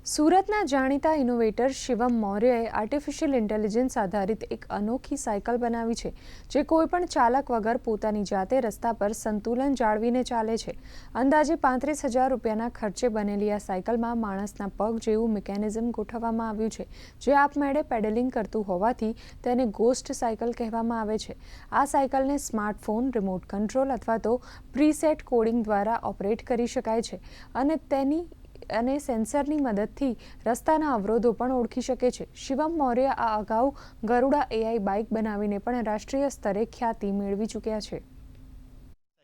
સુરતના જાણીતા innovator Shivam મૌર્યએ artificial intelligence આધારિત એક અનોખી સાયકલ બનાવી છે જે કોઈપણ ચાલક વગર પોતાની જાતે રસ્તા પર સંતુલન જાળવીને ચાલે છે। અંદાજે 35,000 રૂપિયાના ખર્ચે બનેલી આ સાયકલમાં માણસના પગ જેવું મિકેનિઝમ ગોઠવવામાં આવ્યું છે જે આપમેળે પેડલિંગ કરતું હોવાથી તેને ગોસ્ટ સાયકલ કહેવામાં આવે છે। આ સાયકલને સ્માર્ટફોન, રિમોટ કંટ્રોલ અથવા તો પ્રીસેટ કોડિંગ દ્વારા ઓપરેટ કરી શકાય છે અને સેન્સરની મદદથી રસ્તાના અવરોધો પણ ઓળખી શકે છે। શિવમ મૌર્ય આ અગાઉ ગરુડા એઆઈ બાઇક બનાવીને પણ રાષ્ટ્રીય સ્તરે ખ્યાતિ મેળવી ચૂક્યા છે।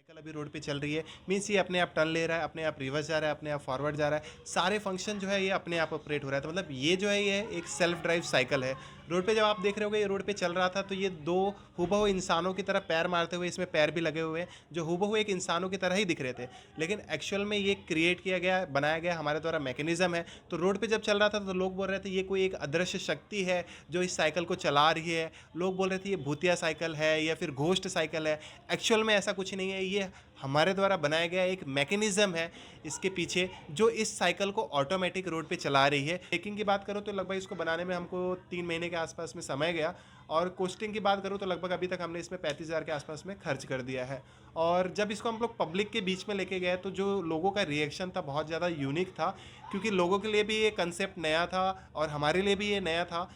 साइकिल अभी रोड पे चल रही है, मीन्स ये अपने आप टर्न ले रहा है, अपने आप रिवर्स जा रहा है, अपने आप फॉरवर्ड जा रहा है, सारे फंक्शन जो है ये अपने आप ऑपरेट हो रहा है। तो मतलब ये जो है ये एक सेल्फ ड्राइव साइकिल है। रोड पे जब आप देख रहे होगे ये रोड पे चल रहा था तो ये दो हूबहू इंसानों की तरह पैर मारते हुए, इसमें पैर भी लगे हुए हैं जो हूबहू एक इंसानों की तरह ही दिख रहे थे, लेकिन एक्चुअल में ये क्रिएट किया गया, बनाया गया हमारे द्वारा मैकेनिज्म है। तो रोड पे जब चल रहा था तो लोग बोल रहे थे ये कोई एक अदृश्य शक्ति है जो इस साइकिल को चला रही है, लोग बोल रहे थे ये भूतिया साइकिल है या फिर घोस्ट साइकिल है। एक्चुअल में ऐसा कुछ नहीं है, ये हमारे द्वारा बनाया गया एक मैकेनिज्म है इसके पीछे जो इस साइकिल को ऑटोमेटिक रोड पे चला रही है। मेकिंग की बात करूँ तो लगभग इसको बनाने में हमको 3 महीने के आसपास में समय गया, और कॉस्टिंग की बात करूँ तो लगभग अभी तक हमने इसमें 35,000 के आसपास में खर्च कर दिया है। और जब इसको हम लोग पब्लिक के बीच में लेके गए तो जो लोगों का रिएक्शन था बहुत ज़्यादा यूनिक था, क्योंकि लोगों के लिए भी ये कंसेप्ट नया था और हमारे लिए भी ये नया था।